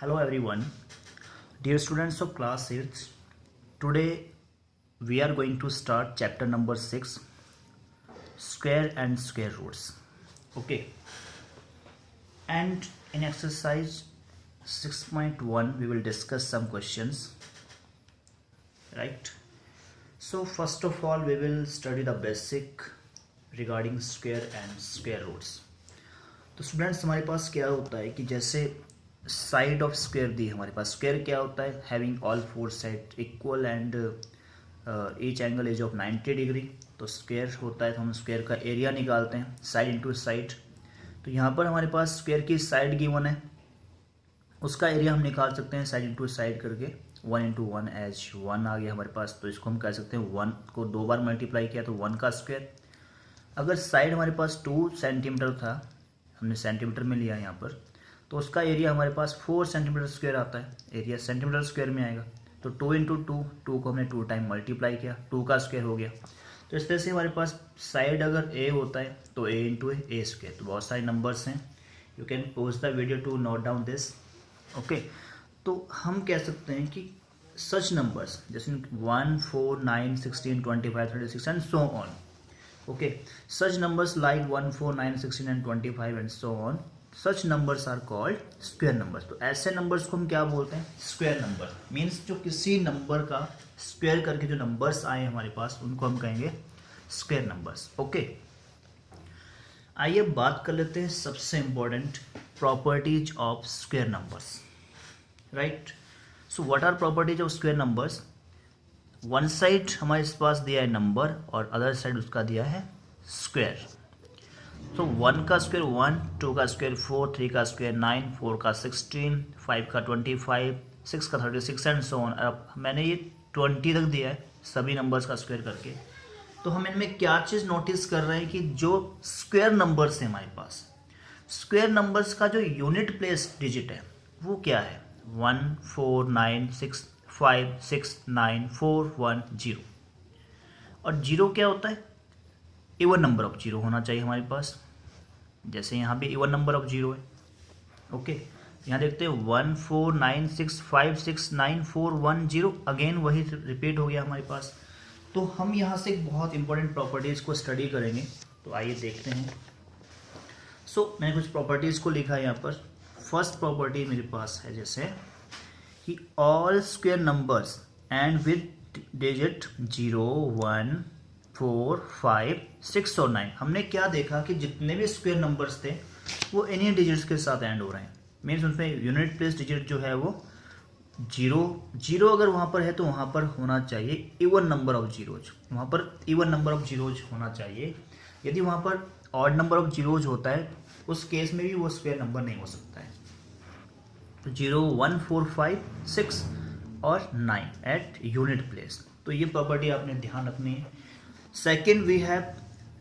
Hello everyone, dear students of class 8th. Today we are going to start chapter number 6, square and square roots. Okay, and in exercise 6.1 we will discuss some questions, right? So first of all we will study the basic regarding square and square roots. तो students हमारे पास क्या होता है कि जैसे side of square दी है हमारे पास, स्क्वायर क्या होता है, having all four side equal and each angle is of 90 degree. तो स्क्वायर होता है तो हम स्क्वायर का एरिया निकालते हैं साइड इंटू साइड. तो यहाँ पर हमारे पास स्क्वायर की साइड गिवन है, उसका एरिया हम निकाल सकते हैं साइड इंटू साइड करके. 1 इंटू 1 एज 1 आ गया हमारे पास, तो इसको हम कह सकते हैं 1 को 2 बार मल्टीप्लाई किया तो 1 का स्क्वायर. अगर साइड हमारे पास 2 सेंटीमीटर था, हमने सेंटीमीटर में लिया यहाँ पर, तो उसका एरिया हमारे पास 4 सेंटीमीटर स्क्वायर आता है. एरिया सेंटीमीटर स्क्वायर में आएगा. तो 2 इंटू 2 को हमने 2 टाइम मल्टीप्लाई किया, 2 का स्क्वायर हो गया. तो इस तरह से हमारे पास साइड अगर ए होता है तो ए इंटू ए स्क्वायर. तो बहुत सारे नंबर्स हैं, you can pause the video to note down this. Okay, तो हम कह सकते हैं कि सच नंबर्स जैसे 1, 4, 9, 16, 25, 36 and so on. Okay, such numbers like 1, 4, 9, 16 and 25 and so on, such numbers are called square numbers. तो ऐसे नंबर्स को हम क्या बोलते हैं, स्क्वायर नंबर. मीन्स जो किसी नंबर का स्क्वायर करके जो नंबर्स आए हमारे पास उनको हम कहेंगे स्क्वायर नंबर्स. ओके, आइए बात कर लेते हैं सबसे important properties of square numbers. Right, so what are properties of square numbers. One side हमारे पास दिया है नंबर और अदर साइड उसका दिया है स्क्वायर. तो 1 का स्क्वायर 1, 2 का स्क्वायर 4, 3 का स्क्वायर 9, 4 का 16, 5 का 25, 6 का 36 एंड सो ऑन. अब मैंने ये 20 तक दिया है सभी नंबर्स का स्क्वायर करके. तो हम इनमें क्या चीज़ नोटिस कर रहे हैं कि जो स्क्वायर नंबर्स हैं हमारे पास, स्क्वायर नंबर्स का जो यूनिट प्लेस डिजिट है वो क्या है, 1, 4, 9, 6, 5, 6, 9, 4, 1, 0. और 0 क्या होता है, इवन नंबर ऑफ 0 होना चाहिए हमारे पास. जैसे यहाँ भी इवन नंबर ऑफ 0 है. ओके, यहाँ देखते हैं 1, 4, 9, 6, 5, 6, 9, 4, 1, 0. अगेन वही रिपीट हो गया हमारे पास. तो हम यहाँ से एक बहुत इंपॉर्टेंट प्रॉपर्टीज़ को स्टडी करेंगे. तो आइए देखते हैं. सो मैंने कुछ प्रॉपर्टीज़ को लिखा है यहाँ पर. फर्स्ट प्रॉपर्टी मेरे पास है जैसे कि all square numbers and with digit 0, 1, 4, 5, 6 और 9. हमने क्या देखा कि जितने भी स्क्वायर नंबर्स थे वो इन्हीं डिजिट्स के साथ एंड हो रहे हैं. मीन्स उनमें यूनिट प्लेस डिजिट जो है वो 0 अगर वहाँ पर है तो वहाँ पर होना चाहिए इवन नंबर ऑफ जीरोज. वहाँ पर इवन नंबर ऑफ जीरोज होना चाहिए. यदि वहाँ पर ऑड नंबर ऑफ जीरोज होता है उस केस में भी वो स्क्वायर नंबर नहीं हो सकता है. तो 0, 1, 4, 5, 6 और 9 एट यूनिट प्लेस. तो ये प्रॉपर्टी आपने ध्यान रखनी है. Second, we have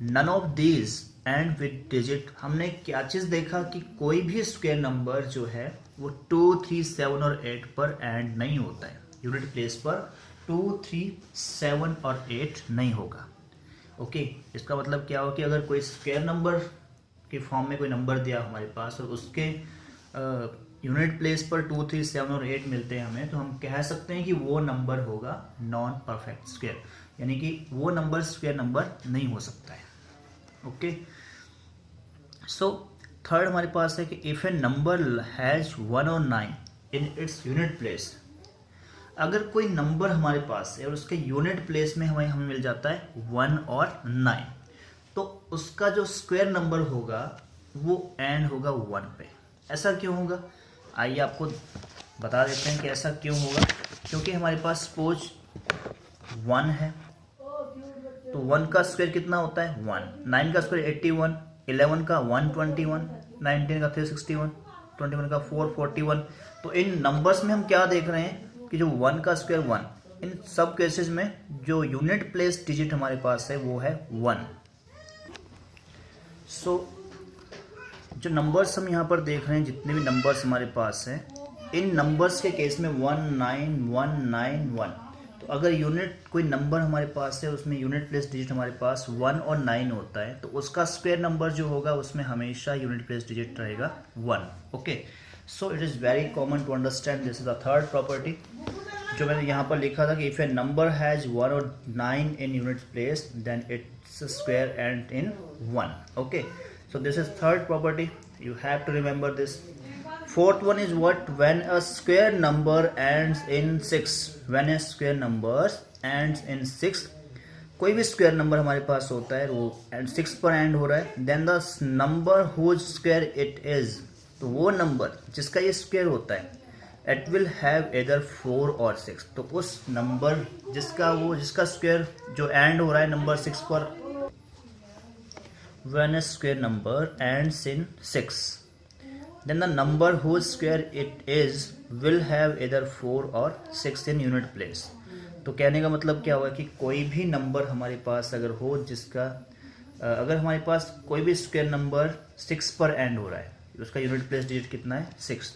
none of these end with digit. हमने क्या चीज़ देखा कि कोई भी स्क्वायर नंबर जो है वो 2, 3, 7 और 8 पर एंड नहीं होता है. यूनिट प्लेस पर 2, 3, 7 और 8 नहीं होगा. ओके, इसका मतलब क्या हो कि अगर कोई स्क्वायर नंबर के फॉर्म में कोई नंबर दिया हमारे पास और उसके यूनिट प्लेस पर 2, 3, 7 और 8 मिलते हैं हमें, तो हम कह सकते हैं कि वो नंबर होगा नॉन परफेक्ट स्क्वायर, यानी कि वो नंबर स्क्वायर नंबर नहीं हो सकता है. ओके, सो थर्ड हमारे पास है कि इफ ए नंबर हैज 1 और 9 इन इट्स यूनिट प्लेस. अगर कोई नंबर हमारे पास है और उसके यूनिट प्लेस में हमें मिल जाता है 1 और 9, तो उसका जो स्क्वायर नंबर होगा वो एंड होगा 1 पे. ऐसा क्यों होगा, आइए आपको बता देते हैं कि ऐसा क्यों होगा. क्योंकि हमारे पास सपोज 1 है तो 1 का स्क्वायर कितना होता है 1, 9 का स्क्वायर 81, 11 का 121, 19 का 361, 21 का 441. तो इन नंबर्स में हम क्या देख रहे हैं कि जो 1 का स्क्वायर 1, इन सब केसेस में जो यूनिट प्लेस डिजिट हमारे पास है वो है 1. सो जो नंबर्स हम यहाँ पर देख रहे हैं, जितने भी नंबर्स हमारे पास हैं, इन नंबर्स के केस में 1, 9, 1, 9, 1. तो अगर यूनिट कोई नंबर हमारे पास है उसमें यूनिट प्लेस डिजिट हमारे पास 1 और 9 होता है, तो उसका स्क्वायर नंबर जो होगा उसमें हमेशा यूनिट प्लेस डिजिट रहेगा 1. Okay, so it is very common to understand this is the third property जो मैंने यहाँ पर लिखा था कि इफ ए नंबर हैज 1 और 9 in unit place then its square end in 1. Okay, so this is third property, you have to remember this. Fourth one is what? When a square number ends in 6. When a square number ends in 6, कोई भी square number हमारे पास होता है वो and 6 पर and हो रहा है, then the number whose square it is, तो वो नंबर जिसका ये स्क्वायर होता है इट विल हैव एदर 4 और 6. तो उस नंबर जिसका स्क्वायर जो एंड हो रहा है नंबर 6 पर, when a square number ends in 6 then the number whose square it is will have either 4 or 6 in unit place. तो कहने का मतलब क्या हुआ कि कोई भी नंबर हमारे पास अगर हो जिसका अगर हमारे पास कोई भी स्क्वायर नंबर 6 पर एंड हो रहा है, उसका यूनिट प्लेस डिजिट कितना है 6,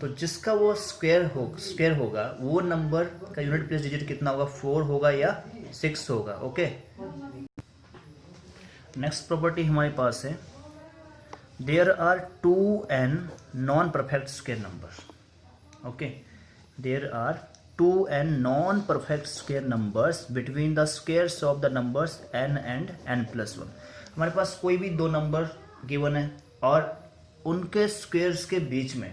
तो जिसका वो स्क्वायर होगा वो नंबर का यूनिट प्लेस डिजिट कितना होगा, 4 होगा या 6 होगा. ओके, नेक्स्ट प्रॉपर्टी हमारे पास है there are 2n non perfect square number. Okay, there are 2n non perfect square numbers between the squares of the numbers n and n+1. हमारे पास कोई भी दो नंबर गिवन है और उनके स्क्वायर्स के बीच में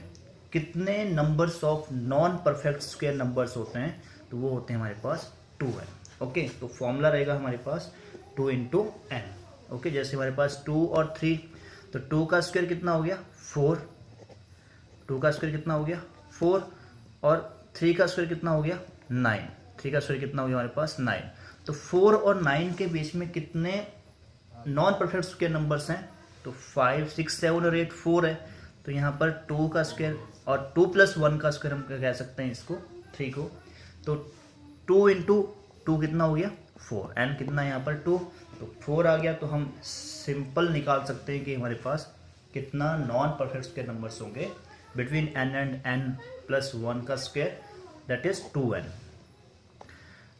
कितने numbers of non perfect square numbers होते हैं, तो वो होते हैं हमारे पास 2n. ओके, तो फॉर्मूला रहेगा हमारे पास 2 × n. ओके, जैसे हमारे पास 2 और 3, तो 2 का स्क्वायर कितना हो गया 4, 2 का स्क्वायर कितना हो गया 4, और 3 का स्क्वायर कितना हो गया 9, 3 का स्क्वायर कितना हो गया हमारे पास 9. तो 4 और 9 के बीच में कितने नॉन परफेक्ट स्क्वायर नंबर्स हैं, तो 5, 6, 7 और 8 4 है. तो यहाँ पर 2 का स्क्वायर और 2 + 1 का स्क्वायर हम कह सकते हैं इसको 3 को, तो 2 × 2 कितना हो गया 4, एन कितना है यहाँ पर 2, तो 4 आ गया. तो हम सिंपल निकाल सकते हैं कि हमारे पास कितना नॉन परफेक्ट स्क्वायर नंबर्स होंगे बिटवीन n एंड n+1 का square, that is 2n.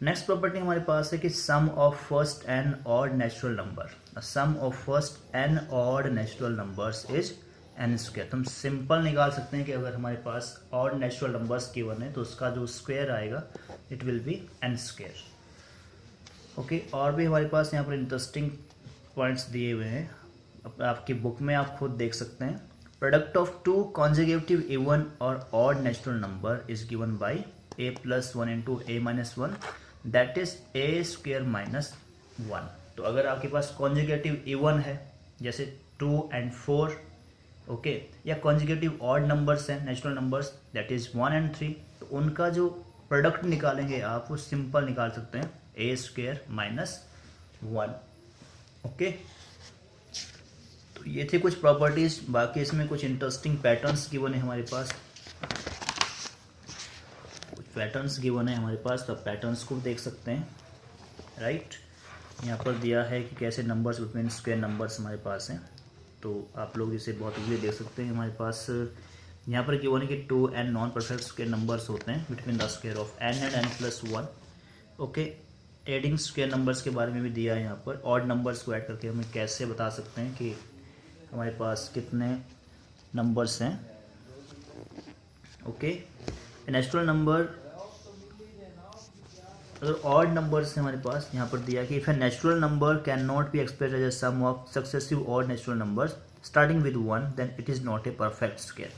Next property हमारे पास है कि sum of first n odd natural number, sum of first n odd natural numbers is n². तो हम सिंपल निकाल सकते हैं कि अगर हमारे पास ऑड नेचुरल नंबर्स गिवन है तो उसका जो स्क्वायर आएगा it will B n². Okay, और भी हमारे पास यहाँ पर इंटरेस्टिंग पॉइंट्स दिए हुए हैं, आपकी बुक में आप खुद देख सकते हैं. प्रोडक्ट ऑफ 2 कॉन्जिक्यूटिव इवन और odd natural number is given by a + 1 × a - 1, that is a² - 1. तो अगर आपके पास कॉन्जिक्यूटिव इवन है जैसे 2 और 4, ओके, या कॉन्जिक्यूटिव ऑड नंबर्स हैं नेचुरल नंबर्स दैट इज 1 और 3, तो उनका जो प्रोडक्ट निकालेंगे आप वो सिंपल निकाल सकते हैं a² - 1. ओके, तो ये थे कुछ प्रॉपर्टीज. बाकी इसमें कुछ इंटरेस्टिंग पैटर्न्स गिवन है हमारे पास, कुछ पैटर्न्स गिवन है हमारे पास, तो पैटर्न्स को देख सकते हैं. राइट, यहाँ पर दिया है कि कैसे नंबर्स बिटवीन स्क्वायर नंबर्स हमारे पास हैं, तो आप लोग इसे बहुत इजीली देख सकते हैं. हमारे पास यहाँ पर गिवन है कि 2n non perfect square numbers होते हैं between the square of n and n+1. Okay, adding square numbers के बारे में भी दिया है यहाँ पर. ऑड नंबर्स को ऐड करके हमें कैसे बता सकते हैं कि हमारे पास कितने नंबर्स हैं. ओके, नेचुरल नंबर अगर ऑड नंबर्स हैं हमारे पास, यहाँ पर दिया कि if a natural number can not be express as a sum of successive odd natural numbers starting with 1 then it is not a perfect square.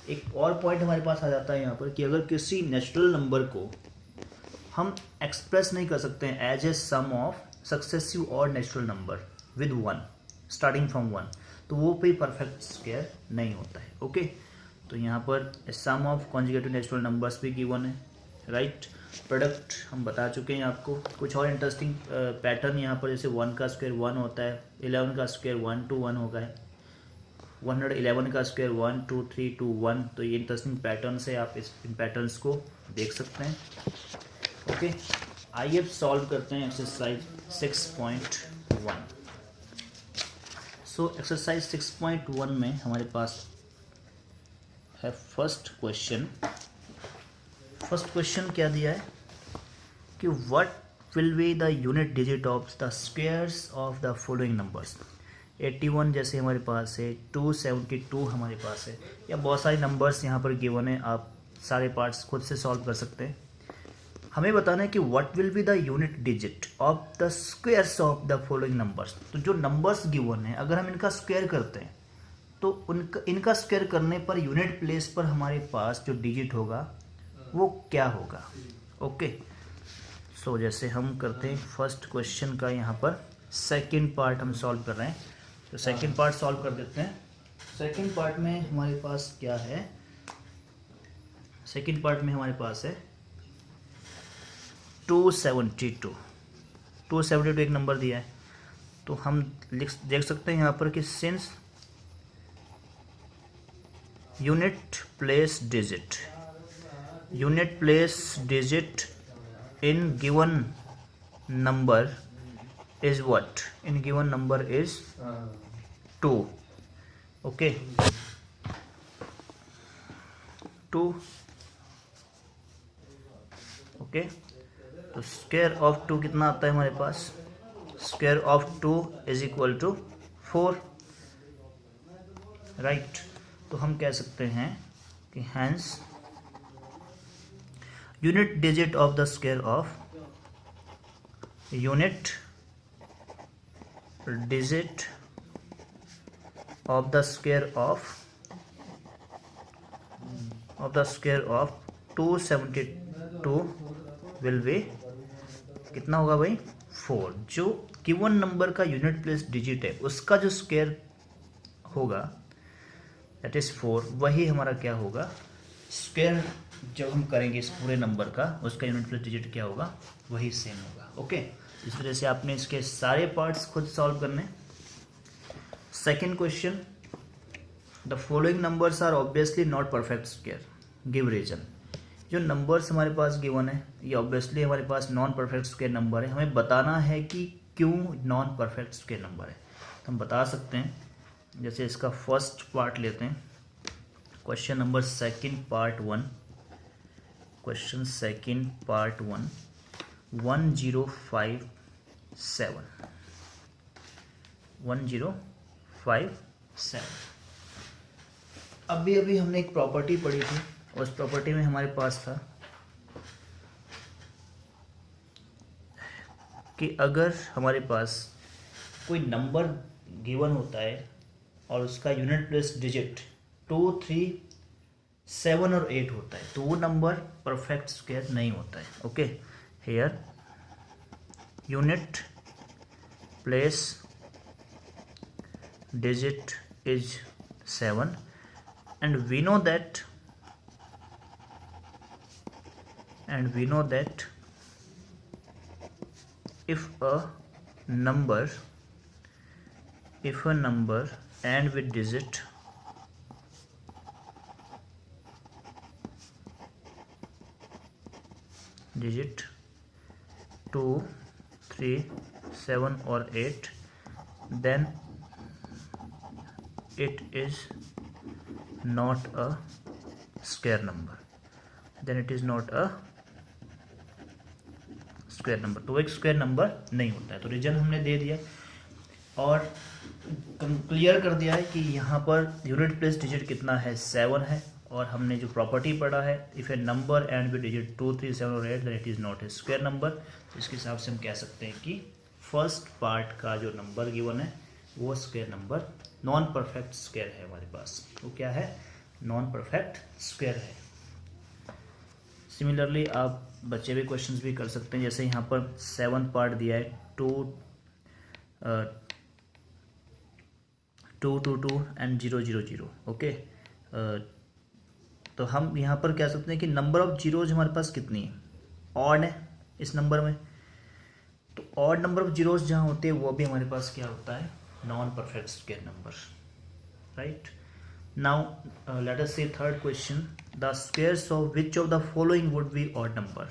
एक और पॉइंट हमारे पास आ जाता है यहाँ पर कि अगर किसी नेचुरल नंबर को हम एक्सप्रेस नहीं कर सकते हैं as a sum of successive odd natural number with 1 starting from 1, तो वो भी परफेक्ट स्क्वायर नहीं होता है. ओके, तो यहाँ पर सम ऑफ कॉन्जुगेटिव नेचुरल नंबर्स भी गिवन है. राइट, प्रोडक्ट हम बता चुके हैं आपको. कुछ और इंटरेस्टिंग पैटर्न यहाँ पर, जैसे 1 का स्क्वायर 1 होता है, 11 का स्क्वायर 1 to 1 होगा, 111 का स्क्वायर 1 2 3 2 1. तो ये इंटरेस्टिंग पैटर्न है, आप इन पैटर्न्स को देख सकते हैं. ओके, आइए अब सॉल्व करते हैं एक्सरसाइज 6.1. सो एक्सरसाइज 6.1 में हमारे पास है फर्स्ट क्वेश्चन. फर्स्ट क्वेश्चन क्या दिया है कि what will be the unit digit of the squares of the following numbers. 81 जैसे हमारे पास है, 272 हमारे पास है, या बहुत सारे नंबर्स यहाँ पर गिवन है। आप सारे पार्ट्स खुद से सॉल्व कर सकते हैं। हमें बताना है कि what will be the unit digit of the squares of the following numbers. तो जो नंबर्स गिवन है अगर हम इनका स्क्वायर करते हैं तो इनका स्क्वायर करने पर यूनिट प्लेस पर हमारे पास जो डिजिट होगा वो क्या होगा। ओके, सो जैसे हम करते हैं फर्स्ट क्वेश्चन का, यहाँ पर सेकंड पार्ट हम सॉल्व कर रहे हैं, तो सेकंड पार्ट सॉल्व कर देते हैं। सेकंड पार्ट में हमारे पास क्या है, सेकंड पार्ट में हमारे पास है 272 एक नंबर दिया है। तो हम देख सकते हैं यहाँ पर कि since unit place digit in given number is what, in given number is 2। Okay, 2। Okay, तो स्क्वायर ऑफ 2 कितना आता है हमारे पास, square of 2 is equal to 4, right. तो हम कह सकते हैं कि hence unit digit of the square of unit digit of the square of 272 will be कितना होगा भाई, 4। जो गिवन नंबर का यूनिट प्लेस डिजिट है उसका जो स्क्वायर होगा दैट इज 4, वही हमारा क्या होगा स्क्वायर। जब हम करेंगे इस पूरे नंबर का, उसका यूनिट प्लेस डिजिट क्या होगा, वही सेम होगा। ओके, इस वजह से आपने इसके सारे पार्ट्स खुद सॉल्व करने। Second question, the following numbers are obviously not perfect square, give reason. जो नंबर्स हमारे पास गिवन है ये ऑब्वियसली हमारे पास नॉन परफेक्ट स्क्वायर नंबर है। हमें बताना है कि क्यों नॉन परफेक्ट स्क्वायर नंबर है। तो हम बता सकते हैं, जैसे इसका फर्स्ट पार्ट लेते हैं, question number second part 1, question second part 1, 1057। अभी हमने एक प्रॉपर्टी पढ़ी थी, उस प्रॉपर्टी में हमारे पास था कि अगर हमारे पास कोई नंबर गिवन होता है और उसका यूनिट प्लेस डिजिट 2, 3, 7 और 8 होता है तो वो नंबर परफेक्ट स्क्वायर नहीं होता है। Okay, here unit place digit is 7 and we know that if a number end with digit digit 2, 3, 7 or 8, then it is not a square number, तो एक स्क्वायर नंबर नहीं होता है। तो रीजन हमने दे दिया और क्लियर कर दिया है कि यहाँ पर यूनिट प्लेस डिजिट कितना है, 7 है। और हमने जो प्रॉपर्टी पढ़ा है, if a number end with digit 2, 3, 7 और 8 then it is not a square number. तो इसके हिसाब से हम कह सकते हैं कि फर्स्ट पार्ट का जो नंबर गिवन है वो square number, non perfect square है हमारे पास। वो क्या है, नॉन परफेक्ट स्क्वायर है। सिमिलरली आप बच्चे भी क्वेश्चंस भी कर सकते हैं, जैसे यहाँ पर 7 पार्ट दिया है 2, 2, 2, 2 एंड 0, 0, 0। ओके, तो हम यहाँ पर कह सकते हैं कि नंबर ऑफ जीरोज हमारे पास कितनी है, ऑड है इस नंबर में। तो ऑड नंबर ऑफ जीरोज जहाँ होते हैं वो भी हमारे पास क्या होता है, non perfect square number, right. Now let us see third question, the squares of which of the following would be odd number,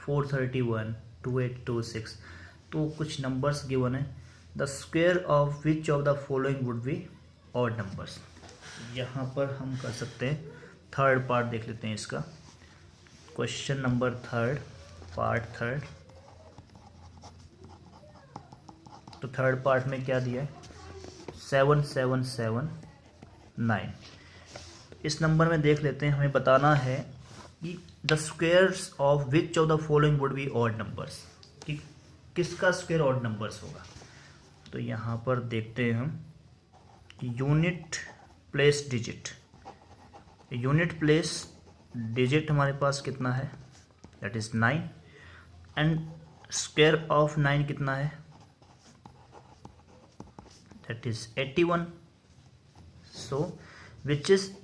431, 2826। तो कुछ नंबर्स गिवन है, the square of which of the following would be odd numbers. यहाँ पर हम कर सकते हैं, third part देख लेते हैं इसका, question number third, part third, तो थर्ड पार्ट में क्या दिया है 7779। इस नंबर में देख लेते हैं, हमें बताना है कि the squares of which of the following would be odd numbers, कि किसका स्क्वायर ऑड नंबर्स होगा। तो यहाँ पर देखते हैं हम unit place digit, unit place digit हमारे पास कितना है that is 9 and square of 9 कितना है that is 81। So which is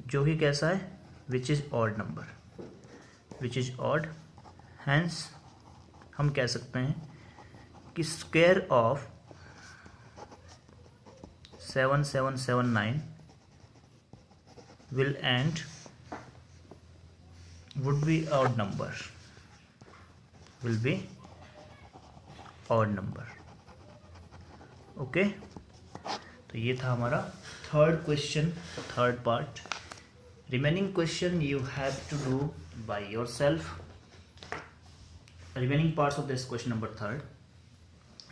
जो कि कैसा है which is odd number, which is odd, hence हम कह सकते हैं कि square of 7779 will end would be odd number, will be odd number। Okay, तो ये था हमारा third question, third part. Remaining question you have to do by yourself, remaining parts of this question number third.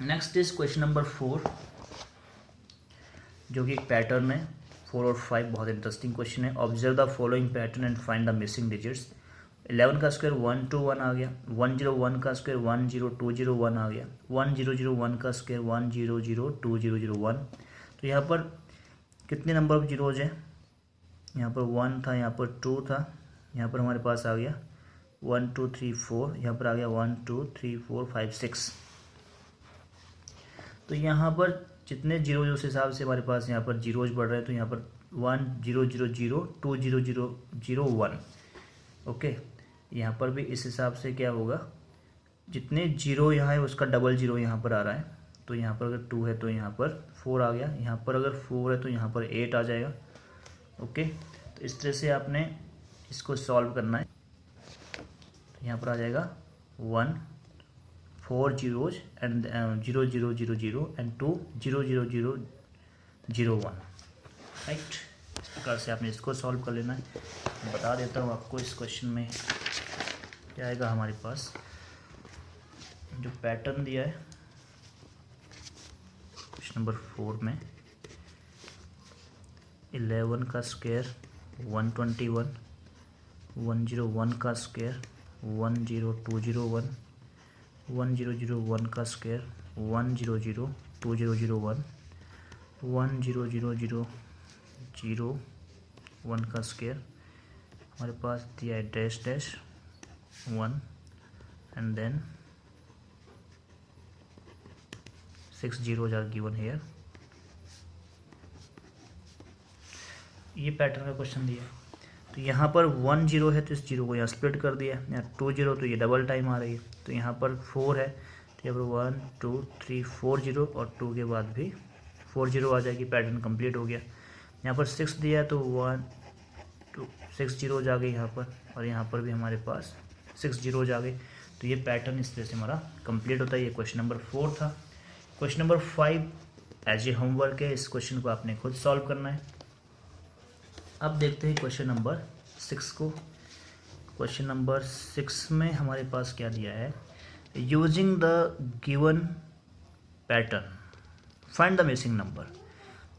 Next is question number 4 जो कि एक pattern है 4 और 5, बहुत इंटरेस्टिंग क्वेश्चन है। Observe the following pattern and find the missing digits. 11 का square 121 आ गया, 101 का स्क्वायर 10201 आ गया, 1001 का स्क्वायर 100201। तो यहाँ पर कितने नंबर ऑफ जीरोज हैं, यहाँ पर 1 था, यहाँ पर 2 था, यहाँ पर हमारे पास आ गया 1 2 3 4, यहाँ पर आ गया 1 2 3 4 5 6। तो यहाँ पर जितने जीरोज उस हिसाब से हमारे पास यहाँ पर जीरोज बढ़ रहे हैं। तो यहाँ पर 1000 2001। ओके, यहाँ पर भी इस हिसाब से क्या होगा, जितने जीरो यहाँ है उसका डबल जीरो यहाँ पर आ रहा है। तो यहाँ पर अगर 2 है तो यहाँ पर 4 आ गया, यहाँ पर अगर 4 है तो यहाँ पर 8 आ जाएगा। ओके, तो इस तरह से आपने इसको सॉल्व करना है। तो यहाँ पर आ जाएगा 1 4 zeros and 0000 and 2 00001, राइट। इस प्रकार से आपने इसको सॉल्व कर लेना है। मैं बता देता हूँ आपको इस क्वेश्चन में क्या आएगा। हमारे पास जो पैटर्न दिया है क्वेश्चन नंबर 4 में 11 का स्क्वायर 121, 101 का स्क्वायर 10201, 1001 का स्क्वायर 1002001, 100001 का स्क्वायर हमारे पास दिया है dash dash 1 and then 6 zeros are given here। ये पैटर्न का क्वेश्चन दिया है। तो यहाँ पर 1 0 है तो इस जीरो को यहाँ स्प्लिट कर दिया, यहाँ 2 0 तो ये डबल टाइम आ रही है। तो यहाँ पर 4 है तो यहाँ पर 1 2 3 4 0 और 2 के बाद भी 4 0 आ जाएगी। पैटर्न कंप्लीट हो गया। यहाँ पर 6 दिया है तो 1 2 6 zeros आ गई यहाँ पर, और यहाँ पर भी हमारे पास 6 zeros आ गई। तो ये पैटर्न इस तरह से हमारा कंप्लीट होता है। ये क्वेश्चन नंबर 4 था। Question number 5 as a homework है, इस क्वेश्चन को आपने खुद सॉल्व करना है। अब देखते हैं क्वेश्चन नंबर 6 को। क्वेश्चन नंबर 6 में हमारे पास क्या दिया है, using the given pattern find the missing number.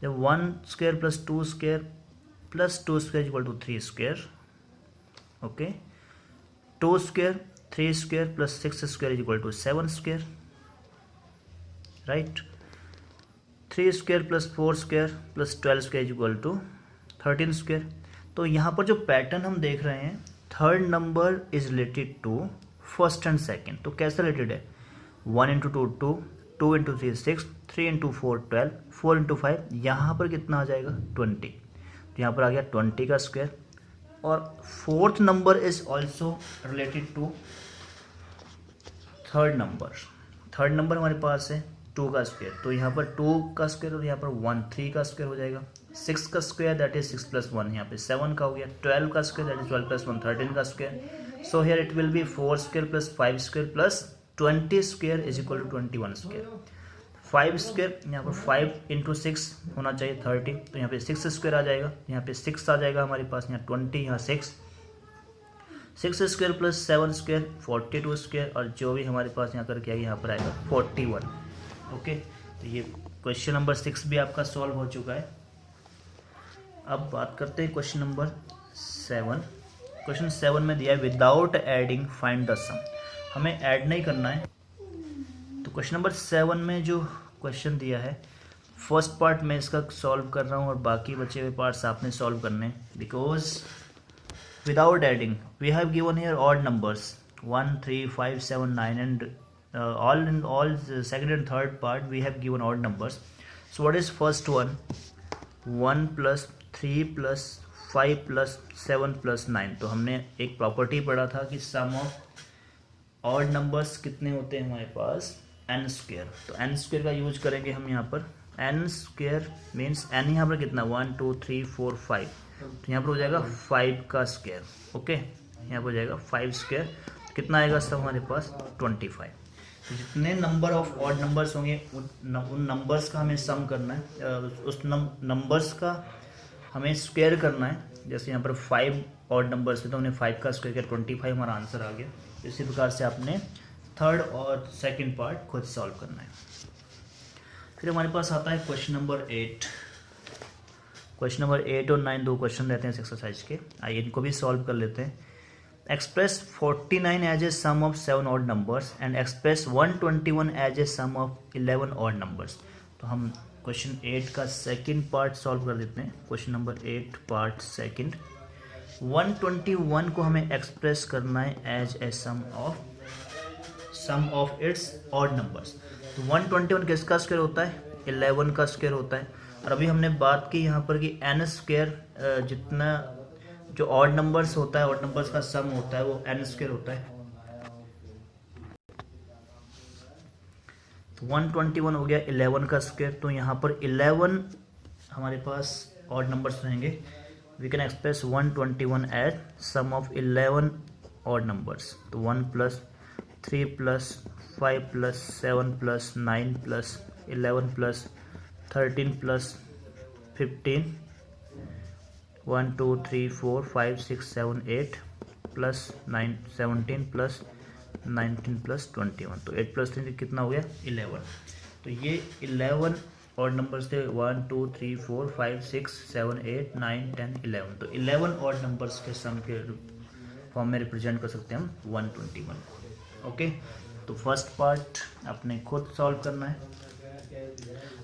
जब 1 square plus 2 square plus 2 square equal to 3 square, okay, 2 square 3 square plus 6 square equal to 7 square, right. 3 square plus 4 square plus 12 square equal to 13 square. तो यहाँ पर जो pattern हम देख रहे हैं, third number is related to first and second. तो कैसे रिलेटेड है, 1 इंटू 2 2, 2 इंटू 3 6, 3 इंटू 4 12, 4 इंटू 5, यहाँ पर कितना आ जाएगा 20। तो यहाँ पर आ गया 20 का स्क्वायर। और fourth number is also related to third number. Third number हमारे पास है 2 का स्क्वायर, तो यहाँ पर 2 का स्क्वायर और यहाँ पर 1 3 का स्क्वायर हो जाएगा। 6 का स्क्वायर दैट इज 6 प्लस 1, यहाँ पे 7 का हो गया। 12 का स्क्वायर दैट इज 12 प्लस 1 13 का square. So here it will be 4 square plus 5 square plus 20 square is equal to 21 square. 5 square यहाँ पर 5 इंटू 6 होना चाहिए 30, तो यहाँ पे 6 स्क्वायर आ जाएगा। यहाँ पे 6 आ जाएगा हमारे पास, यहाँ 20, यहाँ 6, 6 स्क्वायर प्लस 7 स्क्वायर 42 स्क्वायर, और जो भी हमारे पास यहाँ करके आएगा यहाँ पर आएगा 41। ओके, तो ये क्वेश्चन नंबर 6 भी आपका सॉल्व हो चुका है। अब बात करते हैं क्वेश्चन नंबर 7। क्वेश्चन 7 में दिया है विदाउट एडिंग फाइंड द सम। हमें ऐड नहीं करना है। तो क्वेश्चन नंबर 7 में जो क्वेश्चन दिया है, फर्स्ट पार्ट मैं इसका सॉल्व कर रहा हूँ और बाकी बचे हुए पार्ट्स आपने सॉल्व करने हैं। Because without adding we have given here odd numbers 1, 3, 5, 7, 9 and all second and third part we have given odd numbers. So what is first one? 1 plus 3 plus 5 plus 7 plus 9. तो हमने एक property पढ़ा था कि sum of odd numbers कितने होते हैं हमारे पास, n स्क्वायर। तो n स्क्वायर का यूज करेंगे हम यहाँ पर। n स्क्वायर मीन्स n यहाँ पर कितना 1 2 3 4 5, तो यहाँ पर हो जाएगा 5 का स्क्वायर। ओके, यहाँ पर हो जाएगा 5 स्क्वायर, कितना आएगा सब हमारे पास 25। तो जितने नंबर ऑफ ऑड नंबर्स होंगे उन नंबर्स का हमें सम करना है, उस नंबर्स का हमें स्क्वायर करना है। जैसे यहाँ पर 5 ऑड नंबर्स है तो हमने 5 का स्क्वायर किया, 25 हमारा आंसर आ गया। इसी प्रकार से आपने थर्ड और सेकंड पार्ट खुद सॉल्व करना है। फिर हमारे पास आता है क्वेश्चन नंबर 8। क्वेश्चन नंबर 8 और 9 दो क्वेश्चन रहते हैं इस एक्सरसाइज के, आइए इनको भी सॉल्व कर लेते हैं। Express 49 as a sum of 7 odd numbers and express 121 as a sum of 11 odd numbers. तो हम क्वेश्चन 8 का सेकंड पार्ट सॉल्व कर देते हैं। क्वेश्चन नंबर 8 पार्ट सेकंड, 121 को हमें एक्सप्रेस करना है as a sum of its odd numbers. तो 121 किसका स्क्वायर होता है? 11 का स्क्वायर होता है। और अभी हमने बात की यहाँ पर कि n स्क्वायर जितना जो ऑड नंबर्स होता है, ऑड नंबर्स का सम होता है वो n स्क्वायर होता है। तो 121 हो गया 11 का स्क्वायर, तो यहाँ पर 11 हमारे पास ऑड नंबर्स रहेंगे। We can express 121 as sum of 11 odd numbers. तो 1 plus 3 plus 5 plus 7 plus 9 plus 11 plus 13 plus 15, 1 2 3 4 5 6 7 8 plus 9 17 plus 19 plus 21, तो 8 प्लस 3 कितना हो गया 11। तो ये 11 ऑड नंबर्स थे, 1 2 3 4 5 6 7 8 9 10 11। तो 11 ऑड नंबर्स के सम के फॉर्म में रिप्रेजेंट कर सकते हैं हम 121। ओके, तो फर्स्ट पार्ट आपने खुद सॉल्व करना है।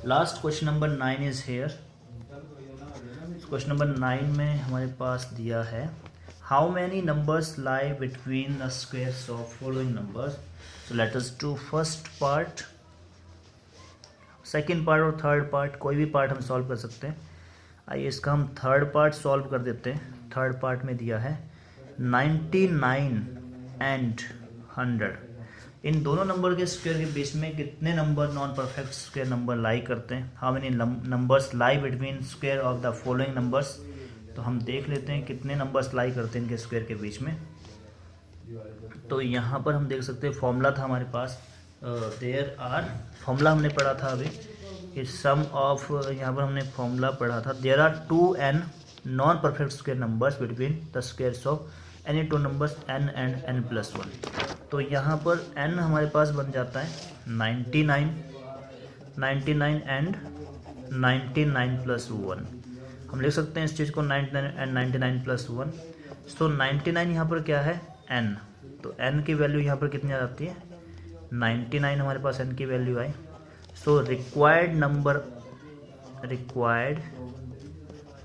Last question number 9 is here. Question number 9 में हमारे पास दिया है how many numbers lie between the squares of following numbers. So let us do first part, second part और थर्ड पार्ट, कोई भी पार्ट हम सॉल्व कर सकते हैं। आइए इसका हम थर्ड पार्ट सॉल्व कर देते हैं। थर्ड पार्ट में दिया है 99 एंड 100, इन दोनों नंबर के स्क्वायर के बीच में कितने number non perfect square number lie करते हैं। How many numbers lie between square of the following numbers. तो हम देख लेते हैं कितने नंबर्स लाई करते हैं इनके स्क्वायर के बीच में। तो यहाँ पर हम देख सकते हैं फॉर्मूला था हमारे पास, देयर आर, फॉर्मूला हमने पढ़ा था अभी कि सम ऑफ, यहाँ पर हमने फॉर्मूला पढ़ा था there are 2n non perfect square numbers between the squares of any two numbers n and n+1। तो यहाँ पर n हमारे पास बन जाता है 99 एंड 99+1। हम लिख सकते हैं इस चीज़ को 99 एंड 99+1। सो 99 यहाँ पर क्या है n, तो n की वैल्यू यहाँ पर कितनी आ जाती है 99, हमारे पास n की value I. So required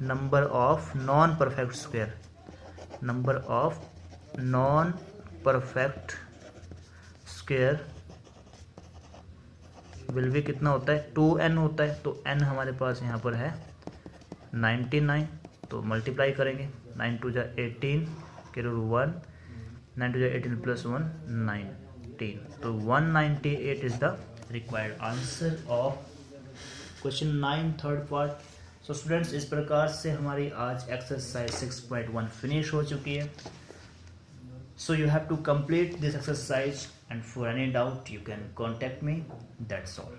number of non perfect square, number of non perfect square will भी कितना होता है 2n होता है। तो n हमारे पास यहाँ पर है 99, तो मल्टीप्लाई करेंगे 9 2 18 के रूट 1, 9 2 18+1 19, तो 198 is the required answer of question 9 third part. So students, इस प्रकार से हमारी आज एक्सरसाइज 6.1 फिनिश हो चुकी है। So you have to complete this exercise, and for any doubt you can contact me. That's all.